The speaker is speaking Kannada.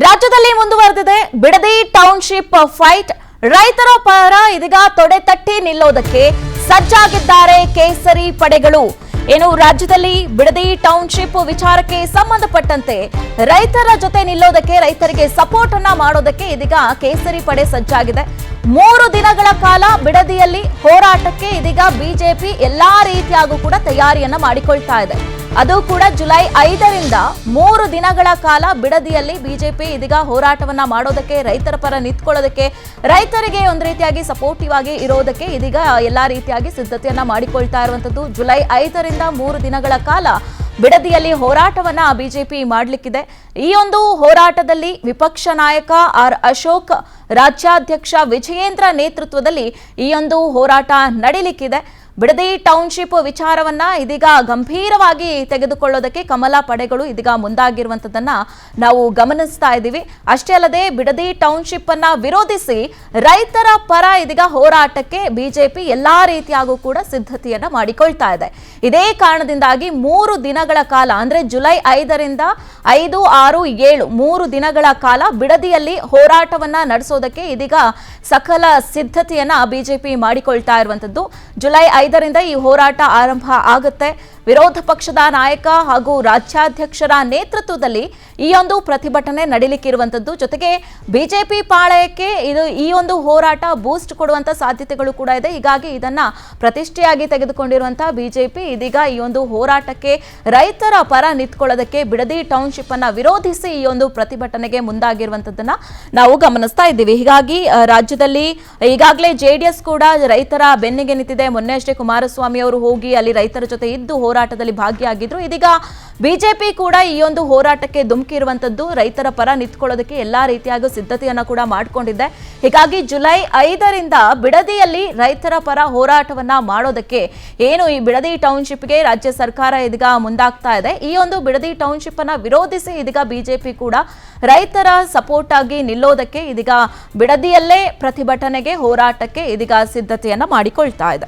ರಾಜ್ಯದಲ್ಲಿ ಮುಂದುವರೆದಿದೆ ಬಿಡದಿ ಟೌನ್ಶಿಪ್ ಫೈಟ್. ರೈತರ ಪರ ಇದೀಗ ತೊಡೆ ತಟ್ಟಿ ನಿಲ್ಲೋದಕ್ಕೆ ಸಜ್ಜಾಗಿದ್ದಾರೆ ಕೇಸರಿ ಪಡೆಗಳು. ಏನು ರಾಜ್ಯದಲ್ಲಿ ಬಿಡದಿ ಟೌನ್ಶಿಪ್ ವಿಚಾರಕ್ಕೆ ಸಂಬಂಧಪಟ್ಟಂತೆ ರೈತರ ಜೊತೆ ನಿಲ್ಲೋದಕ್ಕೆ, ರೈತರಿಗೆ ಸಪೋರ್ಟ್ ಅನ್ನ ಮಾಡೋದಕ್ಕೆ ಇದೀಗ ಕೇಸರಿ ಪಡೆ ಸಜ್ಜಾಗಿದೆ. 3 ದಿನಗಳ ಕಾಲ ಬಿಡದಿಯಲ್ಲಿ ಹೋರಾಟಕ್ಕೆ ಇದೀಗ ಬಿಜೆಪಿ ಎಲ್ಲಾ ರೀತಿಯಾಗೂ ಕೂಡ ತಯಾರಿಯನ್ನ ಮಾಡಿಕೊಳ್ತಾ ಇದೆ. ಅದು ಕೂಡ ಜುಲೈ 5ರಿಂದ 3 ದಿನಗಳ ಕಾಲ ಬಿಡದಿಯಲ್ಲಿ ಬಿಜೆಪಿ ಇದೀಗ ಹೋರಾಟವನ್ನ ಮಾಡೋದಕ್ಕೆ, ರೈತರ ಪರ ನಿಂತ್ಕೊಳ್ಳೋದಕ್ಕೆ, ರೈತರಿಗೆ ಒಂದು ರೀತಿಯಾಗಿ ಸಪೋರ್ಟಿವ್ ಆಗಿ ಇರೋದಕ್ಕೆ ಇದೀಗ ಎಲ್ಲಾ ರೀತಿಯಾಗಿ ಸಿದ್ಧತೆಯನ್ನ ಮಾಡಿಕೊಳ್ತಾ ಇರುವಂತದ್ದು. ಜುಲೈ 5ರಿಂದ 3 ದಿನಗಳ ಕಾಲ ಬಿಡದಿಯಲ್ಲಿ ಹೋರಾಟವನ್ನ ಬಿಜೆಪಿ ಮಾಡಲಿಕ್ಕಿದೆ. ಈ ಒಂದು ಹೋರಾಟದಲ್ಲಿ ವಿಪಕ್ಷ ನಾಯಕ ಆರ್ ಅಶೋಕ್, ರಾಜ್ಯಾಧ್ಯಕ್ಷ ವಿಜಯೇಂದ್ರ ನೇತೃತ್ವದಲ್ಲಿ ಈ ಒಂದು ಹೋರಾಟ ನಡೀಲಿಕ್ಕಿದೆ. ಬಿಡದಿ ಟೌನ್ಶಿಪ್ ವಿಚಾರವನ್ನ ಇದೀಗ ಗಂಭೀರವಾಗಿ ತೆಗೆದುಕೊಳ್ಳೋದಕ್ಕೆ ಕಮಲ ಪಡೆಗಳು ಇದೀಗ ಮುಂದಾಗಿರುವಂತದನ್ನ ನಾವು ಗಮನಿಸ್ತಾ ಇದ್ದೀವಿ. ಅಷ್ಟೇ ಅಲ್ಲದೆ ಬಿಡದಿ ಟೌನ್ಶಿಪ್ ಅನ್ನ ವಿರೋಧಿಸಿ ರೈತರ ಪರ ಇದೀಗ ಹೋರಾಟಕ್ಕೆ ಬಿಜೆಪಿ ಎಲ್ಲಾ ರೀತಿಯಾಗೂ ಕೂಡ ಸಿದ್ಧತೆಯನ್ನ ಮಾಡಿಕೊಳ್ತಾ ಇದೆ. ಇದೇ ಕಾರಣದಿಂದಾಗಿ 3 ದಿನಗಳ ಕಾಲ, ಅಂದ್ರೆ ಜುಲೈ 5ರಿಂದ 5, 6, 7 3 ದಿನಗಳ ಕಾಲ ಬಿಡದಿಯಲ್ಲಿ ಹೋರಾಟವನ್ನ ನಡೆಸೋದಕ್ಕೆ ಇದೀಗ ಸಕಲ ಸಿದ್ಧತೆಯನ್ನ ಬಿಜೆಪಿ ಮಾಡಿಕೊಳ್ತಾ ಇರುವಂತದ್ದು. ಜುಲೈ 5ರಿಂದ ಈ ಹೋರಾಟ ಆರಂಭ ಆಗುತ್ತೆ. ವಿರೋಧ ಪಕ್ಷದ ನಾಯಕ ಹಾಗೂ ರಾಜ್ಯಾಧ್ಯಕ್ಷರ ನೇತೃತ್ವದಲ್ಲಿ ಈ ಒಂದು ಪ್ರತಿಭಟನೆ ನಡೀಲಿಕ್ಕಿರುವಂತದ್ದು. ಜೊತೆಗೆ ಬಿಜೆಪಿ ಪಾಳಯಕ್ಕೆ ಈ ಒಂದು ಹೋರಾಟ ಬೂಸ್ಟ್ ಕೊಡುವಂತ ಸಾಧ್ಯತೆಗಳು ಕೂಡ ಇದೆ. ಹೀಗಾಗಿ ಇದನ್ನ ಪ್ರತಿಷ್ಠೆಯಾಗಿ ತೆಗೆದುಕೊಂಡಿರುವಂತಹ ಬಿಜೆಪಿ ಇದೀಗ ಈ ಒಂದು ಹೋರಾಟಕ್ಕೆ, ರೈತರ ಪರ ನಿಂತ್ಕೊಳ್ಳೋದಕ್ಕೆ, ಬಿಡದಿ ಟೌನ್ಶಿಪ್ ಅನ್ನ ವಿರೋಧಿಸಿ ಈ ಒಂದು ಪ್ರತಿಭಟನೆಗೆ ಮುಂದಾಗಿರುವಂತದ್ದನ್ನ ನಾವು ಗಮನಿಸ್ತಾ ಇದ್ದೀವಿ. ಹೀಗಾಗಿ ರಾಜ್ಯದಲ್ಲಿ ಈಗಾಗಲೇ ಜೆಡಿಎಸ್ ಕೂಡ ರೈತರ ಬೆನ್ನಿಗೆ ನಿಂತಿದೆ. ಮೊನ್ನೆ ಅಷ್ಟೇ ಕುಮಾರಸ್ವಾಮಿ ಅವರು ಹೋಗಿ ಅಲ್ಲಿ ರೈತರ ಜೊತೆ ಇದ್ದು ಹೋರಾಟದಲ್ಲಿ ಭಾಗಿಯಾಗಿದ್ರು. ಇದೀಗ ಬಿಜೆಪಿ ಕೂಡ ಈ ಒಂದು ಹೋರಾಟಕ್ಕೆ ಧುಮುಕಿರುವಂತದ್ದು. ರೈತರ ಪರ ನಿಂತ್ಕೊಳ್ಳೋದಕ್ಕೆ ಎಲ್ಲಾ ರೀತಿಯಾಗಿ ಸಿದ್ಧತೆಯನ್ನ ಕೂಡ ಮಾಡಿಕೊಂಡಿದೆ. ಹೀಗಾಗಿ ಜುಲೈ 5ರಿಂದ ಬಿಡದಿಯಲ್ಲಿ ರೈತರ ಪರ ಹೋರಾಟವನ್ನ ಮಾಡೋದಕ್ಕೆ, ಏನು ಈ ಬಿಡದಿ ಟೌನ್ಶಿಪ್ಗೆ ರಾಜ್ಯ ಸರ್ಕಾರ ಇದೀಗ ಮುಂದಾಗ್ತಾ ಇದೆ, ಈ ಒಂದು ಬಿಡದಿ ಟೌನ್ಶಿಪ್ ಅನ್ನ ವಿರೋಧಿಸಿ ಇದೀಗ ಬಿಜೆಪಿ ಕೂಡ ರೈತರ ಸಪೋರ್ಟ್ ಆಗಿ ನಿಲ್ಲೋದಕ್ಕೆ ಇದೀಗ ಬಿಡದಿಯಲ್ಲೇ ಪ್ರತಿಭಟನೆಗೆ, ಹೋರಾಟಕ್ಕೆ ಇದೀಗ ಸಿದ್ಧತೆಯನ್ನ ಮಾಡಿಕೊಳ್ತಾ ಇದೆ.